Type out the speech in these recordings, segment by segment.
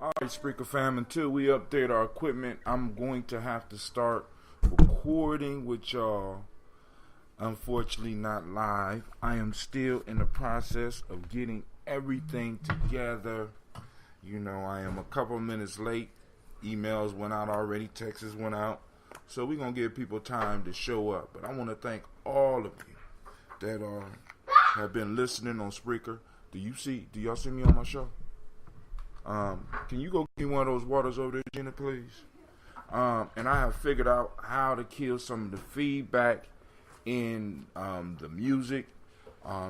Alright, Spreaker fam, until we update our equipment, I'm going to have to start recording with y'all. Unfortunately, not live. I am still in the process of getting everything together. You know, I am a couple minutes late. Emails went out already, texts went out. So we're going to give people time to show up. But I want to thank all of you that have been listening on Spreaker. Do y'all see me on my show? Can you go get me one of those waters over there, Gina, please? And I have figured out how to kill some of the feedback in the music.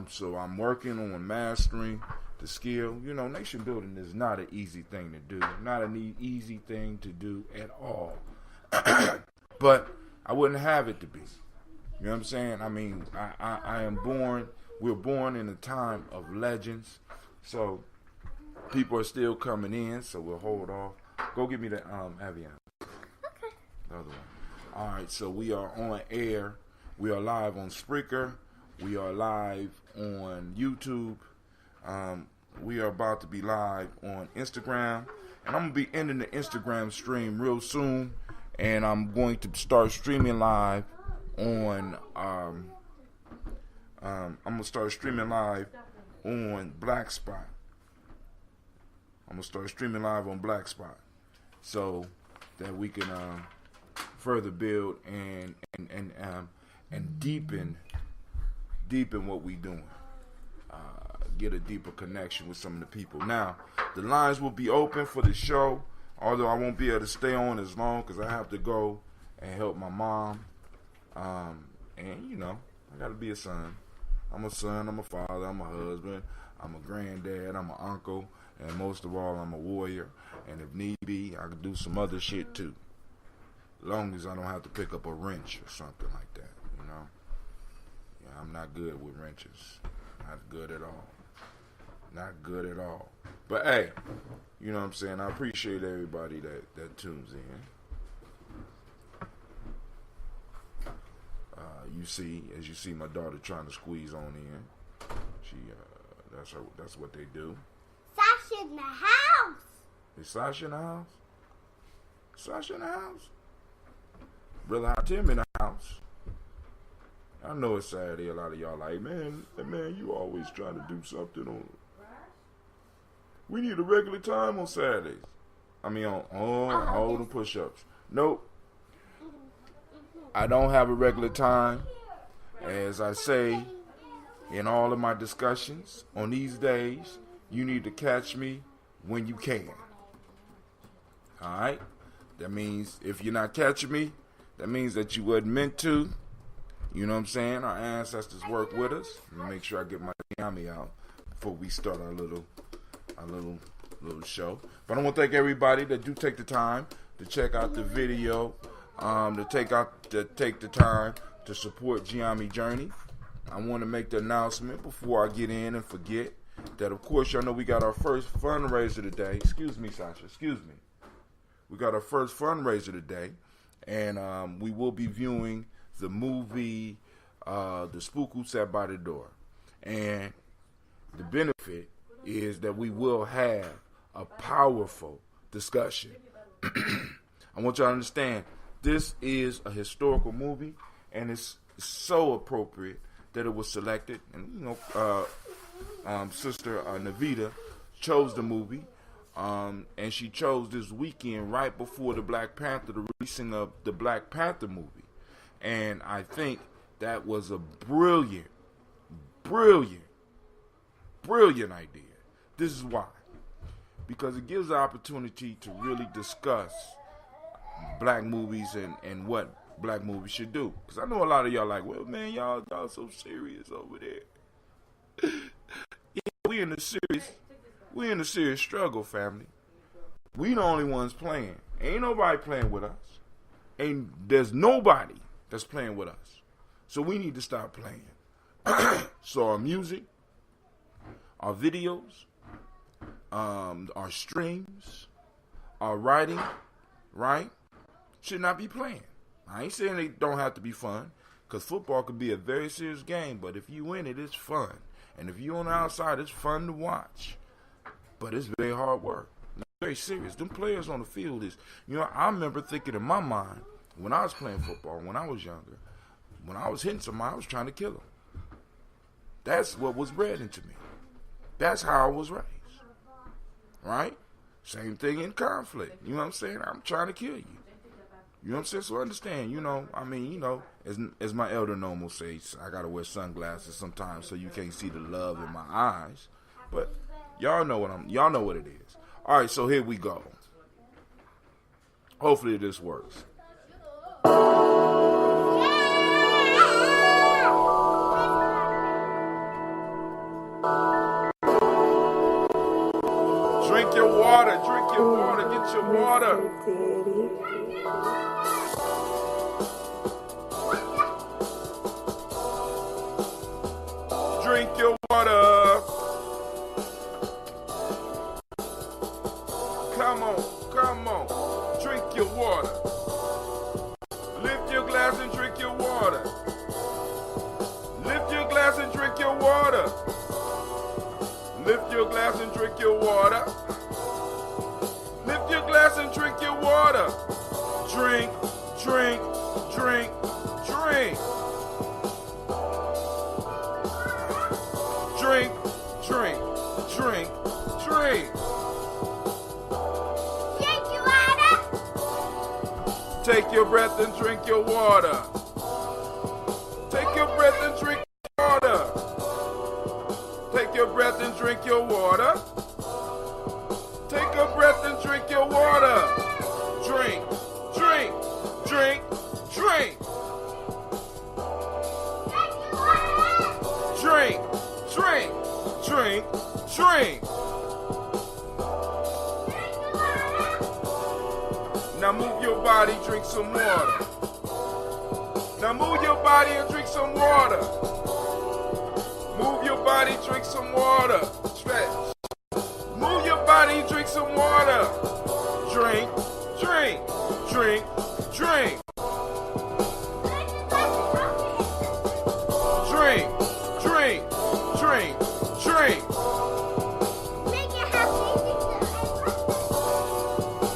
So I'm working on mastering the skill. You know, nation building is not an easy thing to do. Not an easy thing to do at all. But I wouldn't have it to be. You know what I'm saying? I mean, we're born in a time of legends. So people are still coming in, so we'll hold off. Go give me the Avion. Okay. The other one. All right, so we are on air. We are live on Spreaker. We are live on YouTube. We are about to be live on Instagram. And I'm going to be ending the Instagram stream real soon. And I'm going to start streaming live on Black Spot. I'm gonna start streaming live on Black Spot, so that we can further build and deepen what we doing. Get a deeper connection with some of the people. Now, the lines will be open for the show, although I won't be able to stay on as long because I have to go and help my mom. And you know, I gotta be a son. I'm a son. I'm a father. I'm a husband. I'm a granddad. I'm an uncle. And most of all, I'm a warrior. And if need be, I can do some other shit too. As long as I don't have to pick up a wrench or something like that, you know. Yeah, I'm not good with wrenches. Not good at all. Not good at all. But hey, you know what I'm saying? I appreciate everybody that tunes in. As you see my daughter trying to squeeze on in. That's what they do. Sasha in the house. Is Sasha in the house? Sasha in the house? Brother Hatim in the house. I know it's Saturday. A lot of y'all like, man, you always trying to do something on. We need a regular time on Saturdays. I mean, on all the push-ups. Nope. I don't have a regular time. As I say in all of my discussions on these days, you need to catch me when you can. Alright? That means if you're not catching me, that means that you wasn't meant to. You know what I'm saying? Our ancestors work with us. Make sure I get my Gye-Nyame out before we start our little show. But I want to thank everybody that do take the time to check out the video, to take the time to support Gye-Nyame Journey. I want to make the announcement before I get in and forget that, of course, y'all know we got our first fundraiser today. Excuse me, Sasha. Excuse me. We got our first fundraiser today, and we will be viewing the movie The Spook Who Sat by the Door. And the benefit is that we will have a powerful discussion. I want y'all to understand, this is a historical movie, and it's so appropriate that it was selected. And, you know, Sister Navita chose the movie, and she chose this weekend right before the releasing of the Black Panther movie. And I think that was a brilliant idea. This is why. Because it gives the opportunity to really discuss black movies and what black movies should do. Because I know a lot of y'all like, well, man, y'all so serious over there. Yeah, we in a serious struggle, family. We the only ones playing. Ain't nobody playing with us. There's nobody that's playing with us. So we need to stop playing. So our music, our videos, our streams, our writing, right, should not be playing. I ain't saying they don't have to be fun, because football could be a very serious game, but if you win it, it's fun. And if you're on the outside, it's fun to watch. But it's very hard work. very serious. Them players on the field is, I remember thinking in my mind when I was playing football, when I was younger, when I was hitting somebody, I was trying to kill them. That's what was bred into me. That's how I was raised. Right? Same thing in conflict. You know what I'm saying? I'm trying to kill you. You know what I'm saying? So understand, as my elder normal says, I got to wear sunglasses sometimes so you can't see the love in my eyes. But y'all know what it is. All right, so here we go. Hopefully this works. Drink your water, get your water. Drink your water. Come on. Drink your water. Lift your glass and drink your water. Lift your glass and drink your water. Lift your glass and drink your water. Lift your glass and drink your water. Drink. Drink. Take your breath and drink your water. Take your breath and drink your water. Take your breath and drink your water. Take your breath and drink your water. Drink. Now move your body, drink some water. Now move your body and drink some water. Move your body, drink some water. Stretch. Move your body, drink some water. Drink. Drink.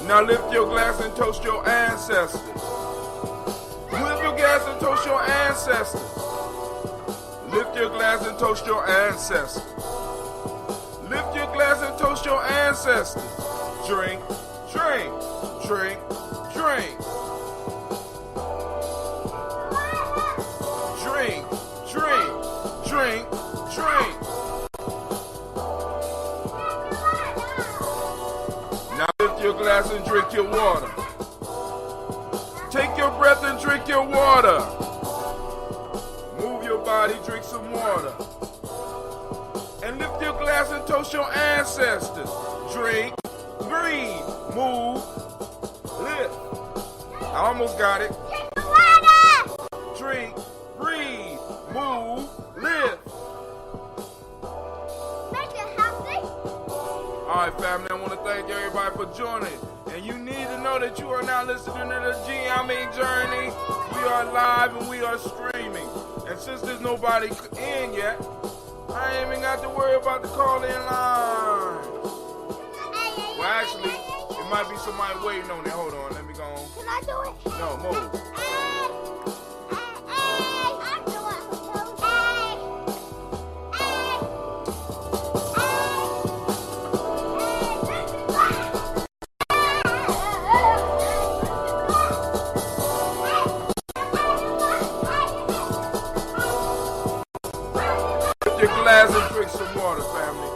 Now lift your glass and toast your ancestors. Lift your glass and toast your ancestors. Lift your glass and toast your ancestors. Lift your glass and toast your ancestors. Drink. Now lift your glass and drink your water. Take your breath and drink your water. Move your body, drink some water. And lift your glass and toast your ancestors. Drink, breathe, move, lift. I almost got it. Drink, breathe, move, lift. Alright, family, I want to thank everybody for joining. And you need to know that you are now listening to the Gye-Nyame journey. We are live and we are streaming. And since there's nobody in yet, I ain't even got to worry about the call-in line. Well, actually, it might be somebody waiting on it. Hold on, let me go on. Can I do it? No, move. Your glass and drink some water, family.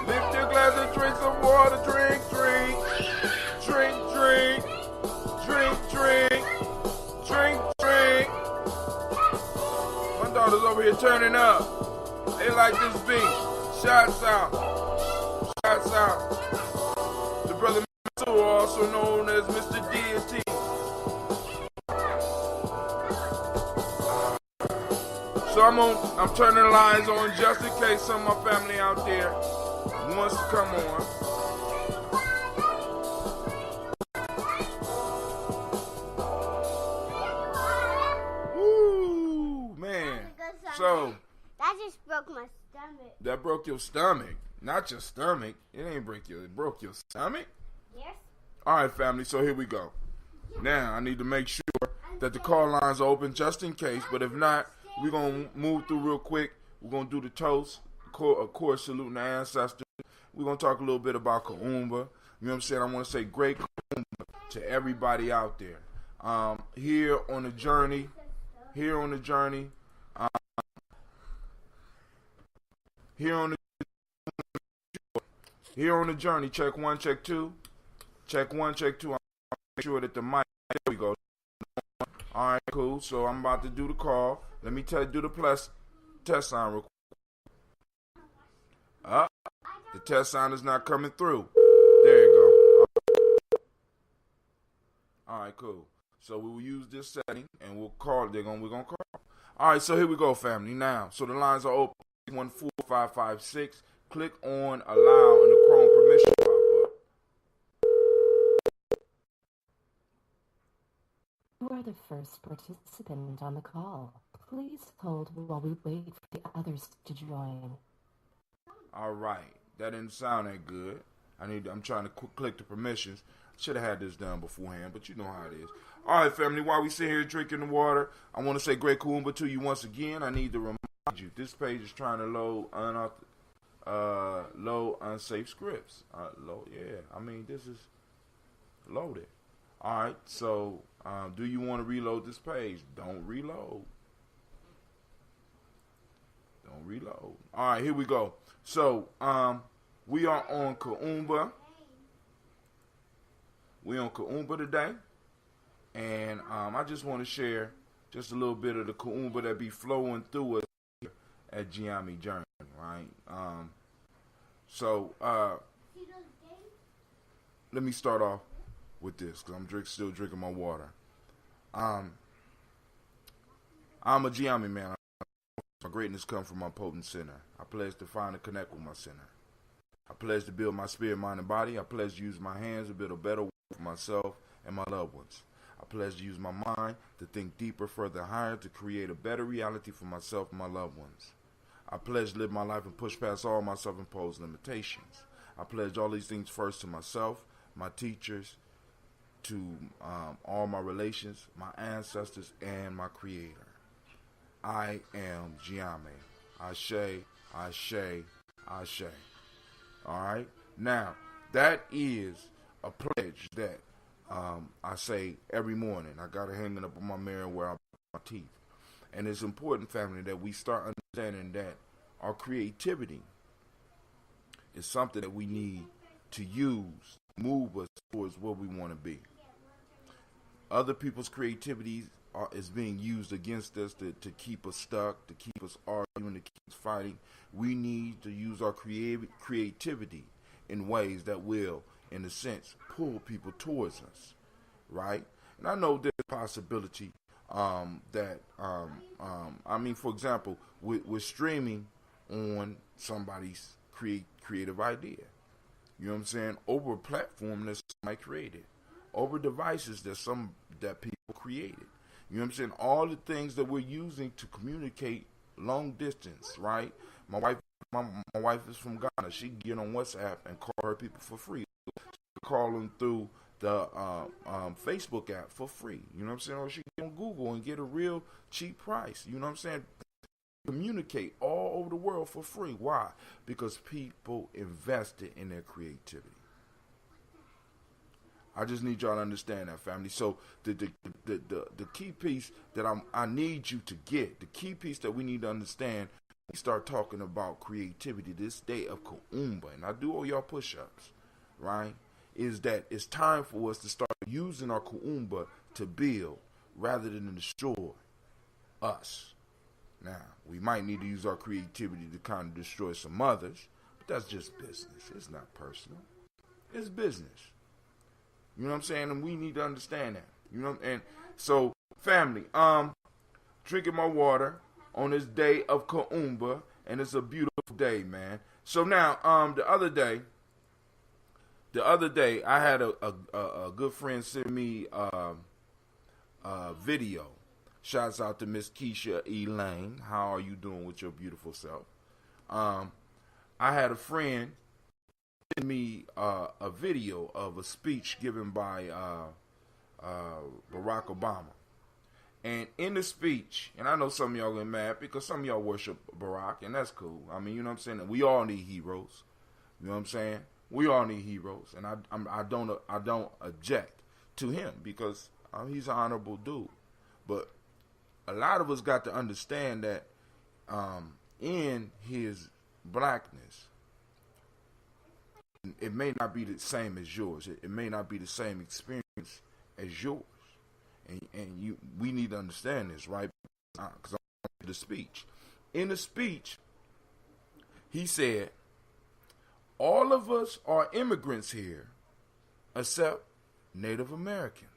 Lift your glass and drink some water. Drink. My daughter's over here turning up. They like this beat. Shots out. The brother also known as Mr. Deity. So I'm turning the lines on just in case some of my family out there wants to come on. Woo, man. So that just broke my stomach. That broke your stomach. Not your stomach. It ain't it broke your stomach? Yes. Alright, family, so here we go. Now, I need to make sure that the call lines are open just in case, but if not, we're going to move through real quick. We're going to do the toast, of course, saluting the ancestors. We're going to talk a little bit about Kuumba. You know what I'm saying? I want to say great Kuumba to everybody out there. Here on the journey, here on the journey, check one, check two. Check one, check two. I'm make sure that the mic, there we go. All right, cool. So I'm about to do the call. Let me do the test sign real quick. The test sign is not coming through. There you go. All right, cool. So we will use this setting and we'll call. We're gonna call. All right, so here we go, family. Now, so the lines are open. 14556. Click on allow in the Chrome permission pop up. You are the first participant on the call. Please hold while we wait for the others to join. All right, that didn't sound that good. I'm trying to click the permissions. Should have had this done beforehand, but you know how it is. All right, family, while we sit here drinking the water, I want to say great Kuumba to you once again. I need to remind you, this page is trying to load unsafe scripts. This is loaded. All right, so do you want to reload this page? Don't reload. Don't reload. All right, here we go. So we are on Kuumba. We on Kuumba today, and I just want to share just a little bit of the Kuumba that be flowing through us here at Gye-Nyame Journey, right? Let me start off with this because I'm still drinking my water. I'm a Gye-Nyame man. My greatness comes from my potent center. I pledge to find and connect with my center. I pledge to build my spirit, mind, and body. I pledge to use my hands to build a better world for myself and my loved ones. I pledge to use my mind to think deeper, further, higher, to create a better reality for myself and my loved ones. I pledge to live my life and push past all my self-imposed limitations. I pledge all these things first to myself, my teachers, to all my relations, my ancestors, and my creator. I am Gye-Nyame. Ashe, Ashe, Ashe. All right? Now, that is a pledge that I say every morning. I got to hang it up on my mirror where I brush my teeth. And it's important, family, that we start understanding that our creativity is something that we need to use, move us towards where we want to be. Other people's creativity is being used against us to keep us stuck, to keep us arguing, to keep us fighting. We need to use our creativity in ways that will, in a sense, pull people towards us, right? And I know there's a possibility for example, we're streaming on somebody's creative idea. You know what I'm saying? Over a platform that somebody created, over devices that people created. You know what I'm saying? All the things that we're using to communicate long distance, right? My wife is from Ghana. She can get on WhatsApp and call her people for free. Call them through the Facebook app for free. You know what I'm saying? Or she can get on Google and get a real cheap price. You know what I'm saying? Communicate all over the world for free. Why? Because people invested in their creativity. I just need y'all to understand that, family. So the key piece that I need you to get, the key piece that we need to understand, we start talking about creativity this day of Kuumba, and I do all y'all push-ups, right? Is that it's time for us to start using our Kuumba to build rather than destroy us. Now, we might need to use our creativity to kind of destroy some others, but that's just business. It's not personal. It's business. You know what I'm saying? And we need to understand that. You know, and so, family, drinking my water on this day of Kuumba, and it's a beautiful day, man. So now, the other day, I had a good friend send me a video. Shouts out to Miss Keisha Elaine. How are you doing with your beautiful self? I had a friend send me a video of a speech given by Barack Obama. And in the speech, and I know some of y'all get mad because some of y'all worship Barack, and that's cool. I mean, you know what I'm saying? We all need heroes. You know what I'm saying? We all need heroes, and I don't object to him because he's an honorable dude. But a lot of us got to understand that in his blackness, it may not be the same as yours. It may not be the same experience as yours. And we need to understand this, right? Because I'm in the speech. In the speech, he said, all of us are immigrants here, except Native Americans.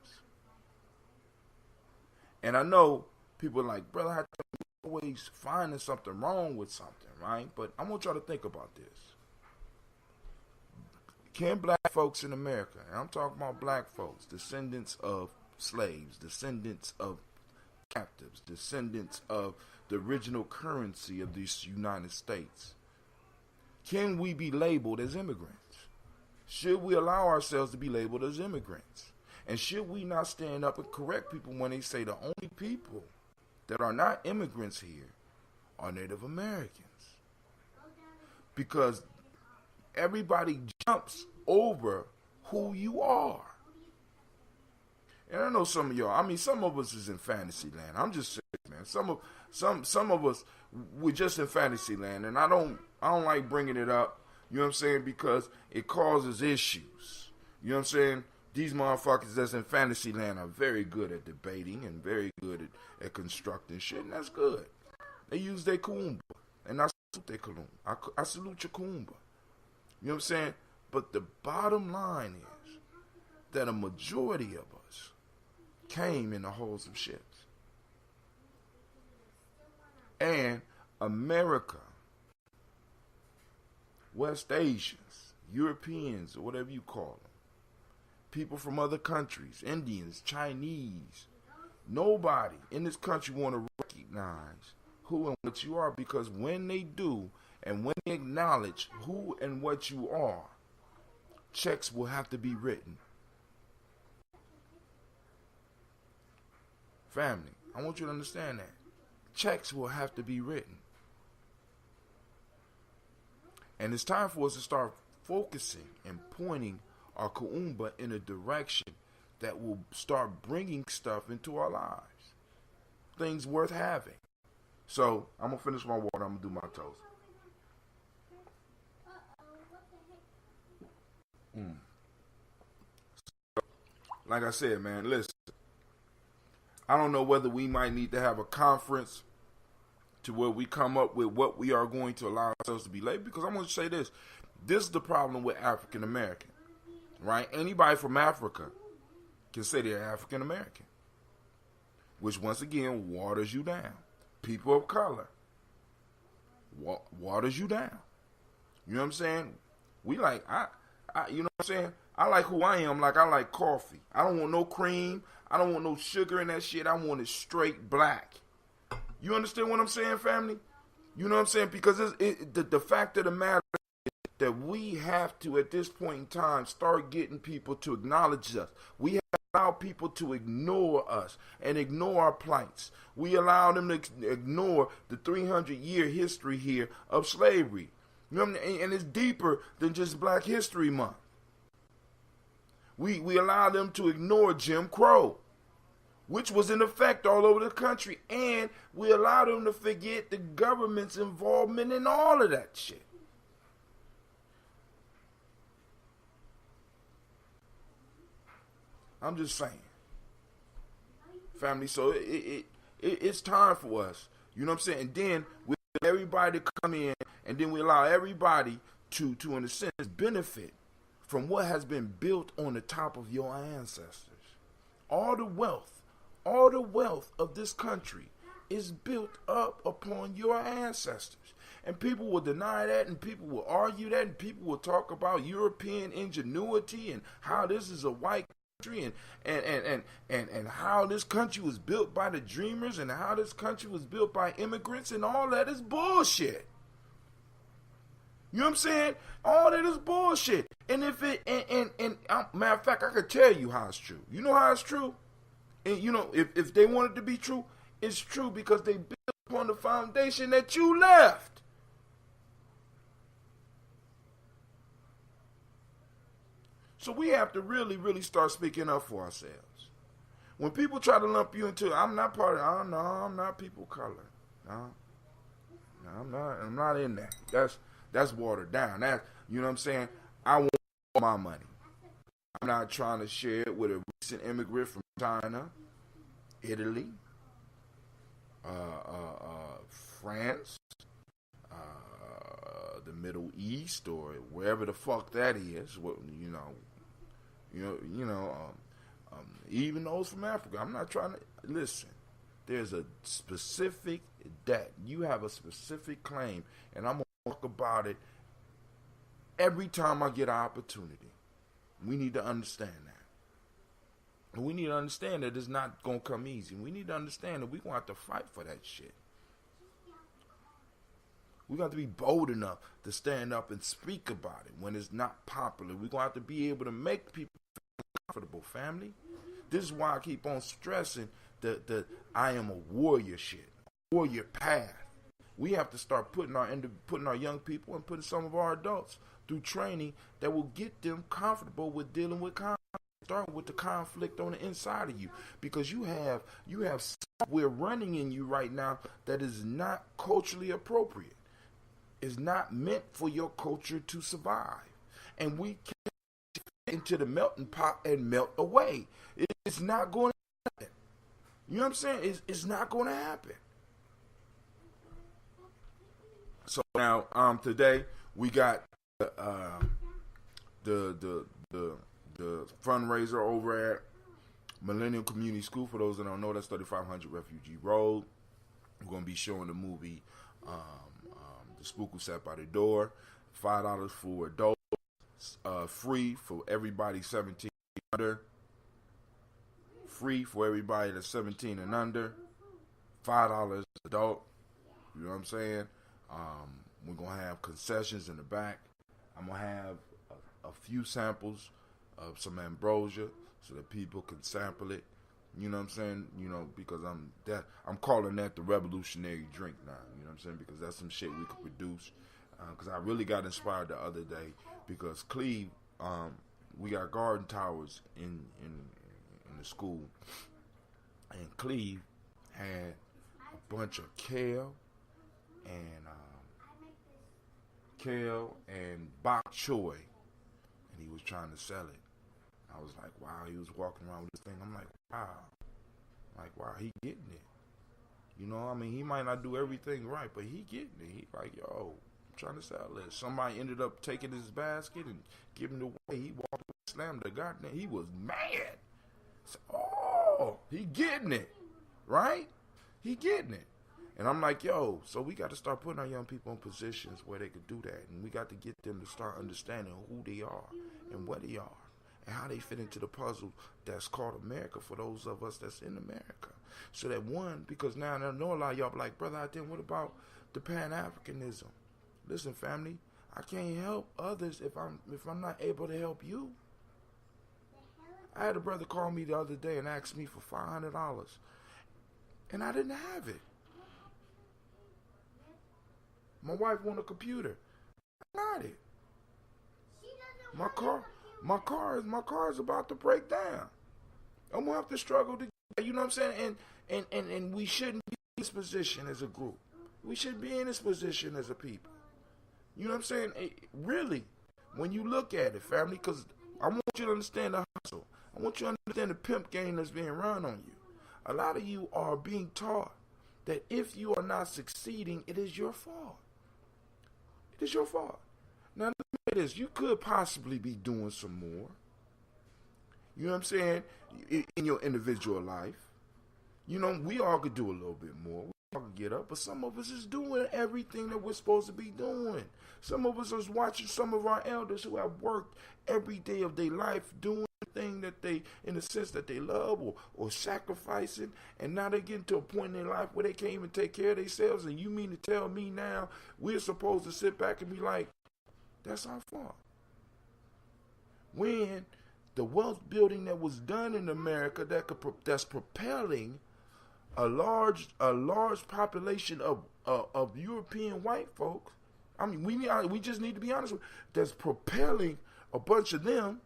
And I know people are like, brother, I'm always finding something wrong with something, right? But I want y'all to think about this. Can black folks in America, and I'm talking about black folks, descendants of slaves, descendants of captives, descendants of the original currency of these United States, can we be labeled as immigrants? Should we allow ourselves to be labeled as immigrants? And should we not stand up and correct people when they say the only people that are not immigrants here are Native Americans? Because everybody jumps over who you are. And I know some of y'all, I mean, some of us is in fantasy land. I'm just saying, man. Some of us, we're just in fantasy land, and I don't like bringing it up. You know what I'm saying? Because it causes issues. You know what I'm saying? These motherfuckers that's in fantasy land are very good at debating and very good at constructing shit, and that's good. They use their Kuumba, and I salute their Kuumba. I salute your Kuumba. You know what I'm saying? But the bottom line is that a majority of us came in the hulls of ships. And America, West Asians, Europeans, or whatever you call them, people from other countries, Indians, Chinese, nobody in this country want to recognize who and what you are, because when they do, and when they acknowledge who and what you are, checks will have to be written. Family, I want you to understand that. Checks will have to be written. And it's time for us to start focusing and pointing our Kuumba in a direction that will start bringing stuff into our lives. Things worth having. So, I'm going to finish my water. I'm going to do my toast. Like I said, man, listen. I don't know whether we might need to have a conference to where we come up with what we are going to allow ourselves to be labeled. Because I'm going to say this. This is the problem with African American, right? Anybody from Africa can say they're African American, which once again waters you down. People of color waters you down. You know what I'm saying? We like, you know what I'm saying? I like who I am. Like, I like coffee. I don't want no cream. I don't want no sugar in that shit. I want it straight black. You understand what I'm saying, family? You know what I'm saying? Because the fact of the matter is that we have to, at this point in time, start getting people to acknowledge us. We have to allow people to ignore us and ignore our plights. We allow them to ignore the 300-year history here of slavery. You know what I mean? And it's deeper than just Black History Month. We allow them to ignore Jim Crow, which was in effect all over the country. And we allow them to forget the government's involvement in all of that shit. I'm just saying. Family, so it's time for us. You know what I'm saying? And then we allow everybody to come in, and then we allow everybody to in a sense, benefit from what has been built on the top of your ancestors. All the wealth of this country is built up upon your ancestors. And people will deny that, and people will argue that, and people will talk about European ingenuity and how this is a white country, and how this country was built by the dreamers, and how this country was built by immigrants, and all that is bullshit. You know what I'm saying? All that is bullshit. And if it, matter of fact, I could tell you how it's true. You know how it's true? And you know, if they want it to be true, it's true because they built upon the foundation that you left. So we have to really, really start speaking up for ourselves. When people try to lump you into, I'm not part of, oh no, I'm not people color. No, I'm not in that. That's watered down. That, you know what I'm saying? I want my money. I'm not trying to share it with a recent immigrant from China, Italy, France, the Middle East, or wherever the fuck that is. Even those from Africa. I'm not trying to listen. There's a specific that you have a specific claim, and I'm gonna talk about it every time I get an opportunity. We need to understand that. And we need to understand that it's not gonna come easy. We need to understand that we're gonna have to fight for that shit. We're going to have to be bold enough to stand up and speak about it when it's not popular. We're going to have to be able to make people feel comfortable, family. This is why I keep on stressing the I am a warrior shit, warrior path. We have to start putting our young people and putting some of our adults through training that will get them comfortable with dealing with conflict. Start with the conflict on the inside of you, because you have software running in you right now that is not culturally appropriate. Is not meant for your culture to survive. And we can't get into the melting pot and melt away. It's not going to happen. You know what I'm saying? It's not going to happen. So now, today we got the fundraiser over at Millennium Community School. For those that don't know, that's 3500 Refugee Road. We're going to be showing the movie Spook Who Sat by the Door. $5 for adults, free for everybody 17 and under. Free for everybody that's 17 and under. $5 adult. You know what I'm saying? We're gonna have concessions in the back. I'm gonna have a few samples of some ambrosia so that people can sample it. You know what I'm saying? You know, because I'm calling that the revolutionary drink now. You know what I'm saying? Because that's some shit we could produce. Because I really got inspired the other day. Because Cleve, we got garden towers in the school, and Cleve had a bunch of kale and bok choy, and he was trying to sell it. I was like, wow, he was walking around with this thing. I'm like, wow, he getting it. You know, I mean, he might not do everything right, but he getting it. He like, yo, I'm trying to sell it. Somebody ended up taking his basket and giving it away. He walked away, slammed the goddamn. He was mad. So, oh, he getting it, right? He getting it. And I'm like, yo, so we got to start putting our young people in positions where they could do that. And we got to get them to start understanding who they are and what they are, and how they fit into the puzzle that's called America for those of us that's in America. So that one, because now I know a lot of y'all be like, brother, what about the Pan-Africanism? Listen, family, I can't help others if I'm not able to help you. I had a brother call me the other day and ask me for $500, and I didn't have it. My wife wanted a computer. I got it. My car is about to break down. I'm gonna have to struggle to get, you know what I'm saying? And we shouldn't be in this position as a group. We should be in this position as a people. You know what I'm saying? Really, when you look at it, family, because I want you to understand the hustle. I want you to understand the pimp game that's being run on you. A lot of you are being taught that if you are not succeeding, it is your fault. It is your fault. Now, look at this. You could possibly be doing some more. You know what I'm saying? In your individual life. You know, we all could do a little bit more. We all could get up. But some of us is doing everything that we're supposed to be doing. Some of us is watching some of our elders who have worked every day of their life doing the thing that they, in the sense that they love or sacrificing. And now they're getting to a point in their life where they can't even take care of themselves. And you mean to tell me now we're supposed to sit back and be like, That's our fault. When the wealth building that was done in America that's propelling a large population of European white folks. I mean, we just need to be honest with. That's propelling a bunch of them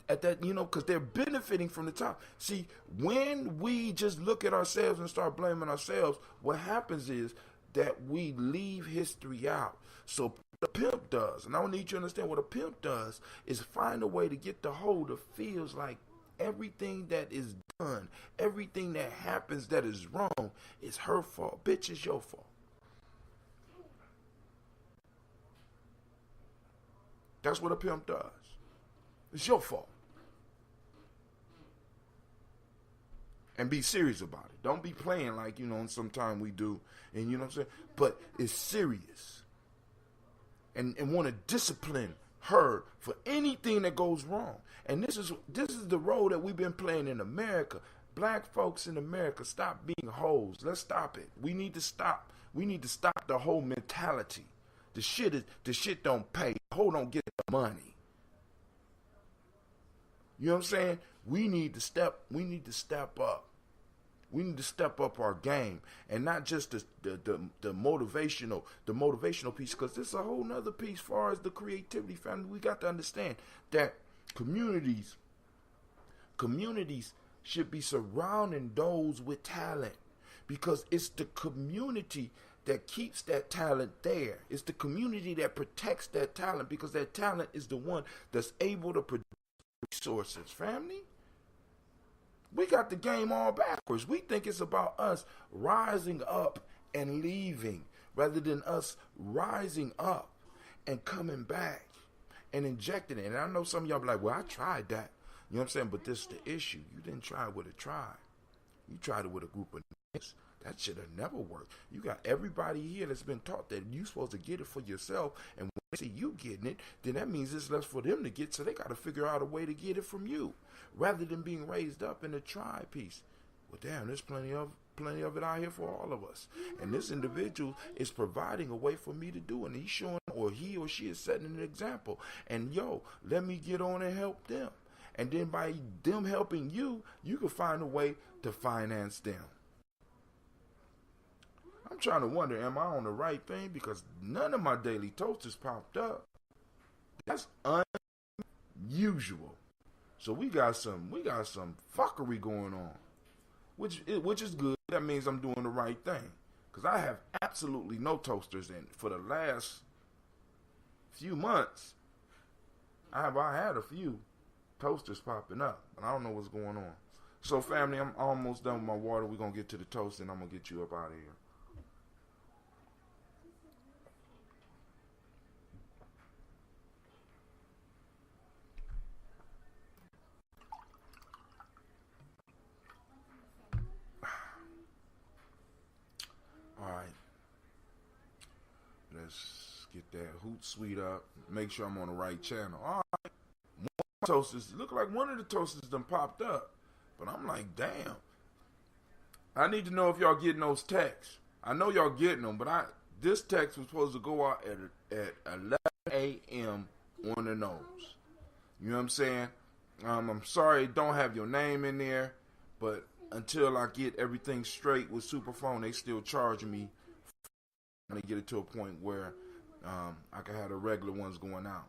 at that, because they're benefiting from the top. See, when we just look at ourselves and start blaming ourselves, what happens is that we leave history out. So what a pimp does, and I need you to understand what a pimp does, is find a way to get the holder feels like everything that is done, everything that happens that is wrong is her fault. Bitch, it's your fault. That's what a pimp does. It's your fault. And be serious about it. Don't be playing like, sometimes we do. And you know what I'm saying? But it's serious. And want to discipline her for anything that goes wrong. And this is the role that we've been playing in America. Black folks in America, stop being hoes. Let's stop it. We need to stop. We need to stop the whole mentality. The shit don't pay. The hoe don't get the money. You know what I'm saying? We need to step up. We need to step up our game, and not just the motivational piece, because this is a whole nother piece as far as the creativity family. We got to understand that communities should be surrounding those with talent, because it's the community that keeps that talent there. It's the community that protects that talent, because that talent is the one that's able to produce resources. Family, we got the game all backwards. We think it's about us rising up and leaving, rather than us rising up and coming back and injecting it. And I know some of y'all be like, well, I tried that. You know what I'm saying? But this is the issue. You didn't try it with a tribe. You tried it with a group of niggas. That should have never worked. You got everybody here that's been taught that you're supposed to get it for yourself. And when they see you getting it, then that means it's less for them to get. So they got to figure out a way to get it from you, rather than being raised up in a tribe piece. Well, damn, there's plenty of it out here for all of us. And this individual is providing a way for me to do it. And he's showing, or he or she is setting an example. And let me get on and help them. And then by them helping you, you can find a way to finance them. I'm trying to wonder, am I on the right thing? Because none of my daily toasters popped up. That's unusual. So we got some fuckery going on, which is good. That means I'm doing the right thing, because I have absolutely no toasters in for the last few months. I had a few toasters popping up, but I don't know what's going on. So family, I'm almost done with my water. We're gonna get to the toast, and I'm gonna get you up out of here. Alright, let's get that Hootsuite up. Make sure I'm on the right channel. Alright, more toasters. Look like one of the toasters done popped up. But I'm like, damn. I need to know if y'all getting those texts. I know y'all getting them, but this text was supposed to go out at 11 a.m. on the nose. You know what I'm saying? I'm sorry it don't have your name in there, but until I get everything straight with Superphone, they still charging me. I'm gonna get it to a point where I can have the regular ones going out.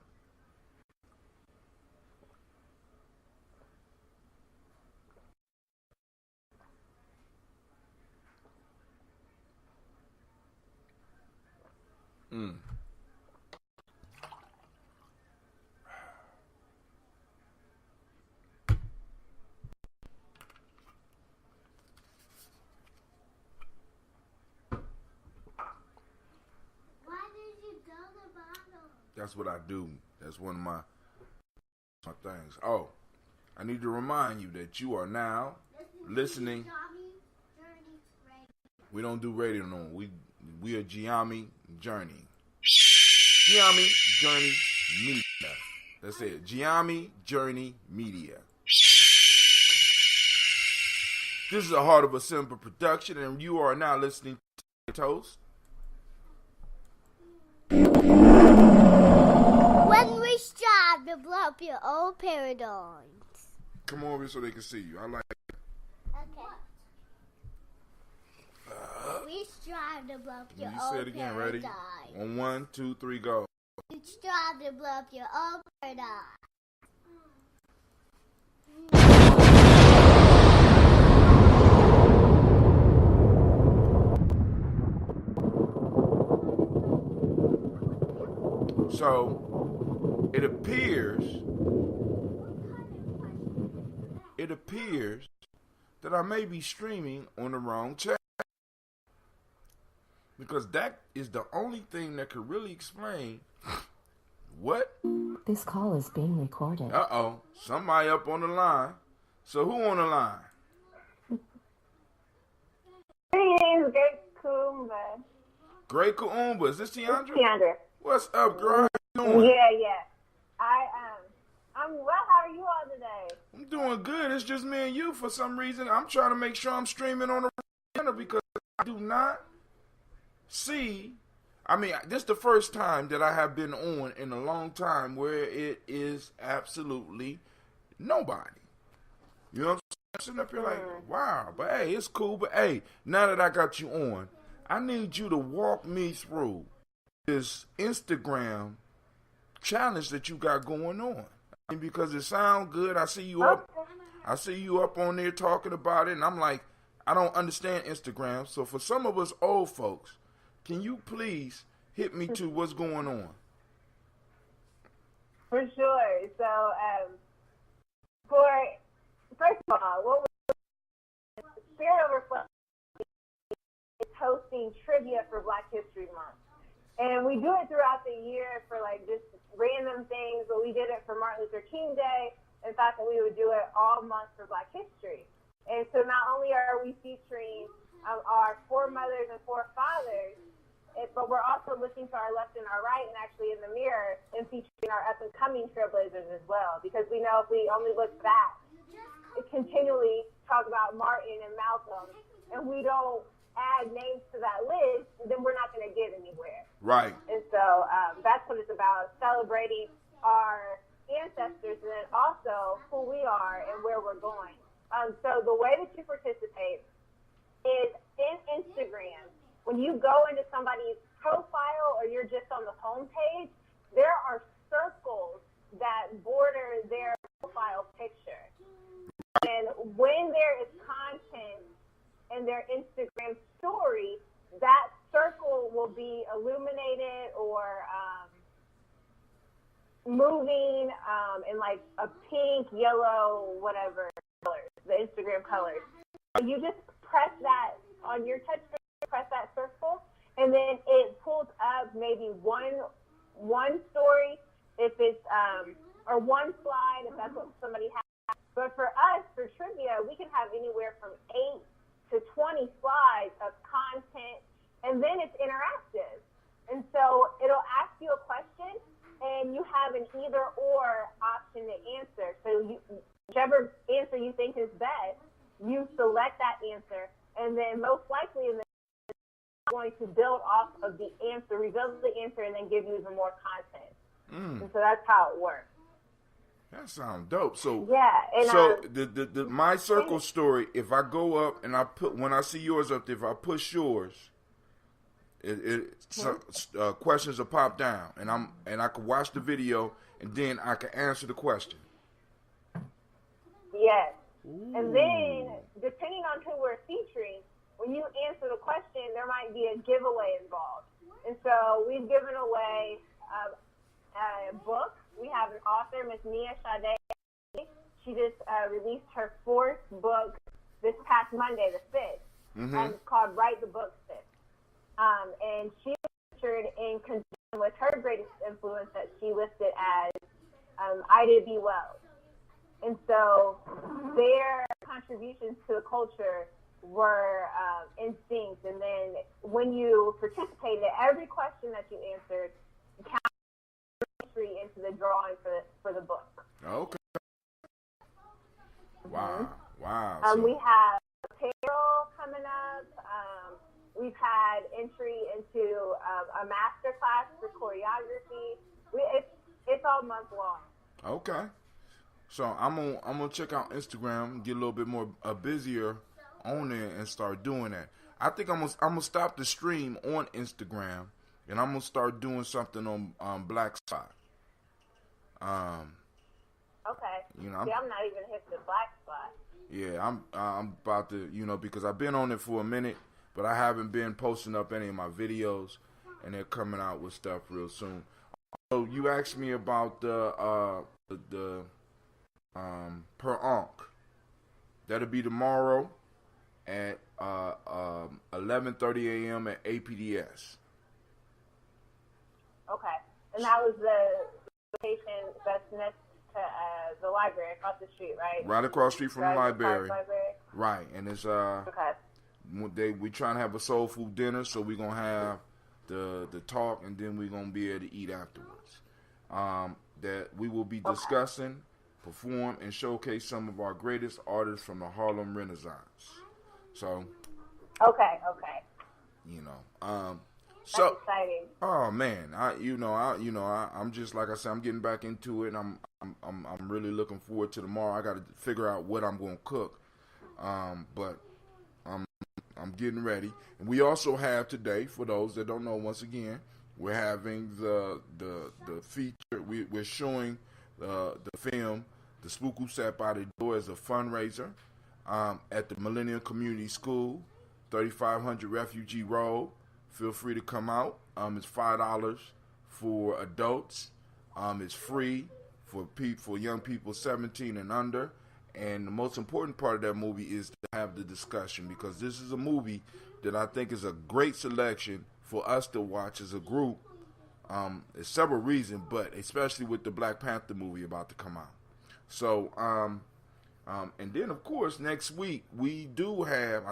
That's what I do. That's one of my things. Oh, I need to remind you that you are now listening. We don't do radio no more. We are Gye-Nyame Journey. Gye-Nyame Journey Media. That's it. Gye-Nyame Journey Media. This is a Heart of a Simple production, and you are now listening to Toast. up your old paradigms. Come over here so they can see you. I like it. Okay. We strive to blow up your You old say it again. Ready? paradigm. On 1, 2, 3, go. We strive to blow up your old paradigm. So it appears that I may be streaming on the wrong channel, because that is the only thing that could really explain what. This call is being recorded. Uh-oh, somebody up on the line. So who on the line? Greetings, Great Kuumba. Great Kuumba. Is this Tiandra? Tiandra. What's up, girl? How you doing? Yeah. I'm well. How are you all today? I'm doing good. It's just me and you. For some reason, I'm trying to make sure I'm streaming on the channel because I do not see. I mean, this is the first time that I have been on in a long time where it is absolutely nobody. You know what I'm saying? I'm sitting up here like, wow. But hey, it's cool. But hey, now that I got you on, I need you to walk me through this Instagram challenge that you got going on. I mean, because it sounds good. I see you up on there talking about it, and I'm like, I don't understand Instagram. So for some of us old folks, can you please hit me to what's going on? For sure. So, first of all, what was Spirit Overflow is hosting trivia for Black History Month. And we do it throughout the year for like just random things, but we did it for Martin Luther King Day and thought that we would do it all month for Black History. And so not only are we featuring our foremothers and forefathers, but we're also looking to our left and our right and actually in the mirror and featuring our up-and-coming trailblazers as well. Because we know if we only look back, it continually talk about Martin and Malcolm, and we don't add names to that list, then we're not going to get anywhere. Right. And so that's what it's about, celebrating our ancestors and then also who we are and where we're going. So the way that you participate is in Instagram. When you go into somebody's profile or you're just on the home page, there are circles that border their profile picture. And when there is content in their Instagram story, that circle will be illuminated or moving in like a pink, yellow, whatever colors, the Instagram colors. You just press that on your touch screen, press that circle, and then it pulls up maybe one story if it's or one slide if that's what somebody has. But for us, for trivia, we can have anywhere from 8 to 20 slides of content, and then it's interactive. And so it'll ask you a question, and you have an either or option to answer. So whichever answer you think is best, you select that answer, and then most likely going to build off of the answer, reveal the answer, and then give you even more content. And so that's how it works. That sounds dope. So yeah, and so the my circle story. If I go up and when I see yours up there, if I push yours, questions will pop down, and I can watch the video, and then I can answer the question. Yes, Ooh. And then depending on who we're featuring, when you answer the question, there might be a giveaway involved. And so we've given away a book. We have an author, Miss Nia Sade. She just released her 4th book this past Monday, the 5th. It's called Write the Book, Sis. And she featured in conjunction with her greatest influence that she listed as Ida B. Wells. And so their contributions to the culture were instinct. And then when you participated, every question that you answered counted into the drawing for the book. Okay. Wow. We have payroll coming up. We've had entry into a master class for choreography. It's all month long. Okay. So I'm gonna check out Instagram, get a little bit more busier on there, and start doing that. I think I'm gonna stop the stream on Instagram, and I'm gonna start doing something on Black Spot. Okay. You know, See, I'm not even hit the Black Spot. yeah, I'm about to, because I've been on it for a minute, but I haven't been posting up any of my videos, and they're coming out with stuff real soon. So you asked me about the per onk. That'll be tomorrow at 11:30 a.m. at APDS. Okay. And that was the location that's next to the library across the street, right? Right across the street from the library. Library. Right, and it's Okay. we trying to have a soul food dinner, so we're gonna have the talk, and then we're gonna be able to eat afterwards. That we will be discussing, perform, and showcase some of our greatest artists from the Harlem Renaissance. So, Okay. So, That's exciting. oh man, I'm just like I said, I'm getting back into it. And I'm really looking forward to tomorrow. I got to figure out what I'm going to cook, but I'm getting ready. And we also have today, for those that don't know, once again, we're having the feature. We're showing the film, The Spook Who Sat by the Door, as a fundraiser at the Millennium Community School, 3500 Refugee Road. Feel free to come out. It's $5 for adults. It's free for young people 17 and under. And the most important part of that movie is to have the discussion, because this is a movie that I think is a great selection for us to watch as a group. There's several reasons, but especially with the Black Panther movie about to come out. So, and then of course next week we do have.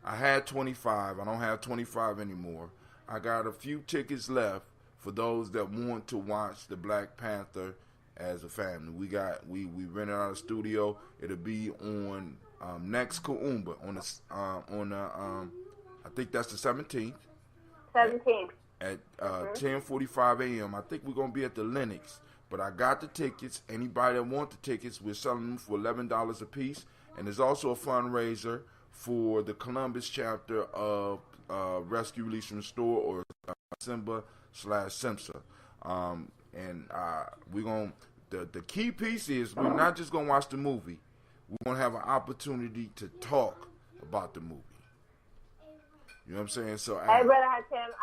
I had 25. I don't have 25 anymore. I got a few tickets left for those that want to watch the Black Panther as a family. We rented out a studio. It'll be on next Kuumba on I think that's the 17th. 17th. At 10:45 a.m. I think we're gonna be at the Lennox. But I got the tickets. Anybody that want the tickets, we're selling them for $11 a piece. And there's also a fundraiser for the Columbus chapter of Rescue, Release, and Restore, or Simba/SIMSA. And we're going to, the key piece is we're not just going to watch the movie. We're going to have an opportunity to talk about the movie. You know what I'm saying? So, hey, Brother Hatem,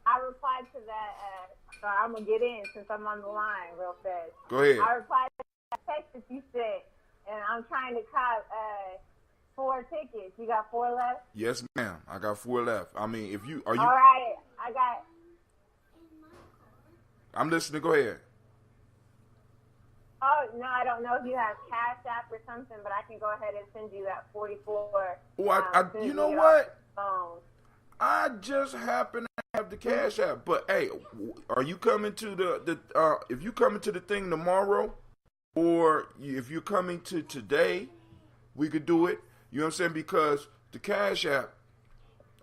I replied to that. So I'm going to get in since I'm on the line real fast. Go ahead. I replied to that text that you sent, and I'm trying to cop 4 tickets. You got 4 left? Yes, ma'am. I got 4 left. I mean, if you are you. All right. I got. I'm listening. Go ahead. Oh no, I don't know if you have Cash App or something, but I can go ahead and send you that 44. Oh, you know what? I just happen to have the Cash App, but hey, are you coming to the if you coming to the thing tomorrow, or if you're coming to today, we could do it. You know what I'm saying? Because the Cash App,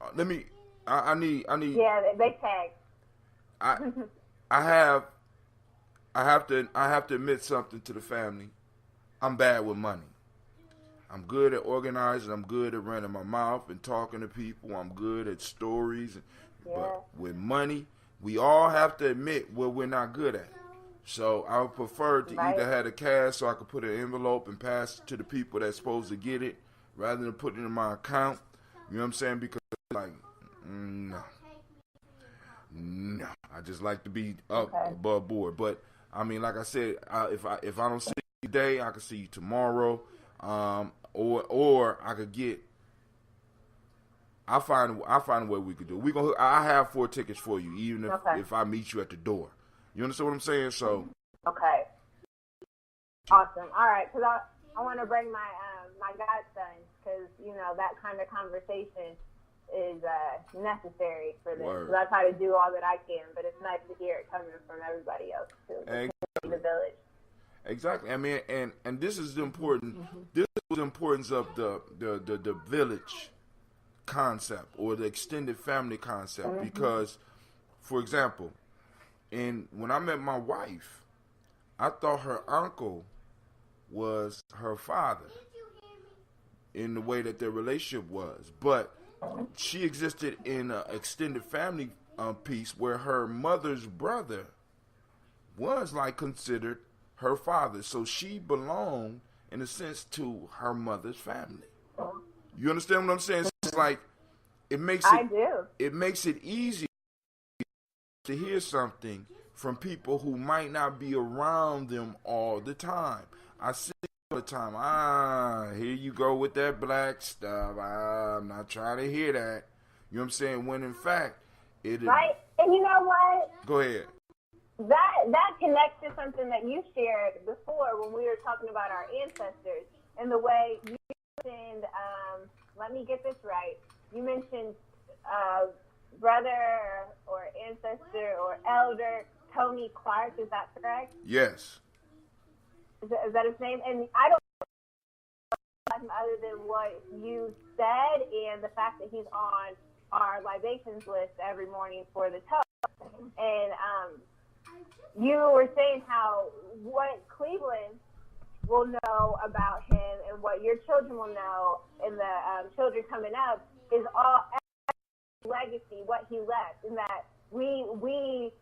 I need. Yeah, they tag. I have to admit something to the family. I'm bad with money. I'm good at organizing. I'm good at running my mouth and talking to people. I'm good at stories. But with money, we all have to admit what we're not good at. So I would prefer to either have the cash so I could put an envelope and pass it to the people that's supposed to get it, rather than putting it in my account. You know what I'm saying? Because like, no. I just like to be up above board. But I mean, like I said, if I don't see you today, I can see you tomorrow. Or I could get. I find a way we could do it. I have 4 tickets for you, even if I meet you at the door. You understand what I'm saying? So. Okay. Awesome. All right, because I want to bring my my godson, because that kind of conversation is necessary for this. So I try to do all that I can, but it's nice to hear it coming from everybody else too. Exactly. The village. Exactly. I mean, and this is the important. This is the importance of the village concept, or the extended family concept. Because, for example, when I met my wife, I thought her uncle was her father in the way that their relationship was. But she existed in an extended family piece where her mother's brother was like considered her father. So she belonged, in a sense, to her mother's family. You understand what I'm saying? It's like it makes it easy to hear something from people who might not be around them all the time. I see all the time, here you go with that black stuff. I'm not trying to hear that. You know what I'm saying? When in fact, it is. Right. And you know what? Go ahead. That connects to something that you shared before when we were talking about our ancestors and the way you mentioned, let me get this right. You mentioned brother or ancestor or elder Tony Clark. Is that correct? Yes. Is that his name? And I don't know other than what you said and the fact that he's on our libations list every morning for the toast. And you were saying how what Cleveland will know about him and what your children will know and the children coming up is all legacy, what he left, and that we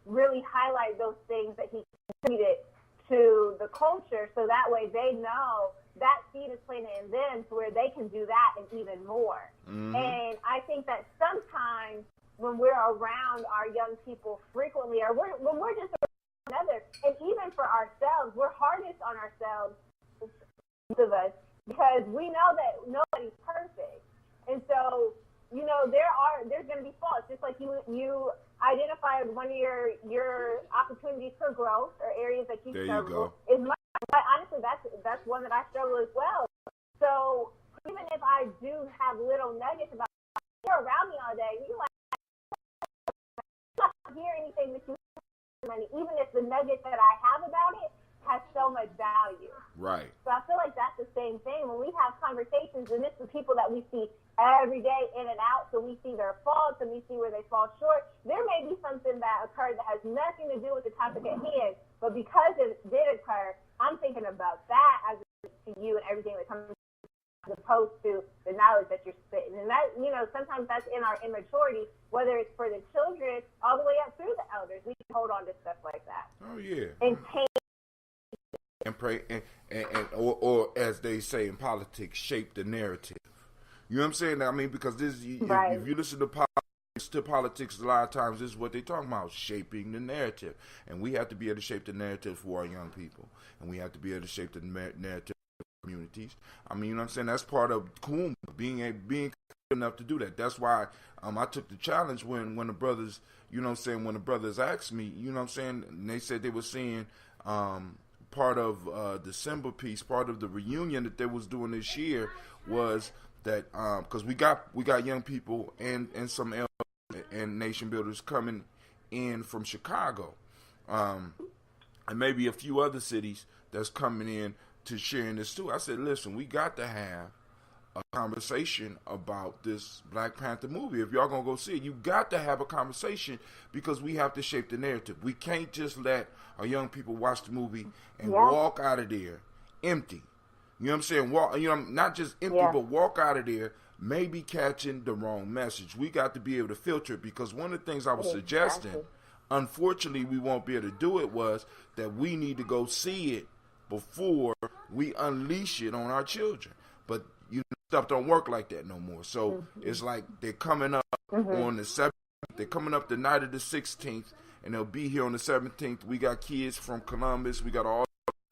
really highlight those things that he contributed to the culture, so that way they know that seed is planted in them to where they can do that and even more. Mm-hmm. And I think that sometimes when we're around our young people frequently, or when we're just around one another, and even for ourselves, we're hardest on ourselves, most of us, because we know that nobody's perfect. And so, you know, there's going to be faults, just like you identified one of your opportunities for growth or areas that you struggle. Is my, honestly, that's one that I struggle as well. So even if I do have little nuggets about you're around me all day, you like I don't hear anything that you money, even if the nugget that I have about it has so much value. Right. So I feel like that's the same thing when we have conversations, and it's the people that we see every day in and out, so we see their faults and we see where they fall short. There may be something that occurred that has nothing to do with the topic at hand, but because it did occur, I'm thinking about that as to you and everything that comes as opposed to the knowledge that you're spitting. And that, you know, sometimes that's in our immaturity, whether it's for the children all the way up through the elders. We can hold on to stuff like that. Oh, yeah. And take and pray or as they say in politics, shape the narrative. You know what I'm saying? I mean, because this, right. if you listen to politics, a lot of times this is what they talking about, shaping the narrative. And we have to be able to shape the narrative for our young people, and we have to be able to shape the narrative for communities. I mean, you know what I'm saying? That's part of Kuumba, being enough to do that. That's why I took the challenge when the brothers, you know what I'm saying, when the brothers asked me, you know what I'm saying, and they said they were seeing part of December piece, part of the reunion that they was doing this year was that because we got young people and some elders and nation builders coming in from Chicago, and maybe a few other cities that's coming in to sharing this too. I said, listen, we got to have a conversation about this Black Panther movie. If y'all gonna go see it, you got to have a conversation because we have to shape the narrative. We can't just let our young people watch the movie and walk out of there empty. You know what I'm saying? Walk, you know, not just empty, but walk out of there maybe catching the wrong message. We got to be able to filter it, because one of the things I was suggesting, unfortunately we won't be able to do it, was that we need to go see it before we unleash it on our children. But you know, stuff don't work like that no more. So it's like they're coming up on the 7th. They're coming up the night of the 16th, and they'll be here on the 17th. We got kids from Columbus. We got all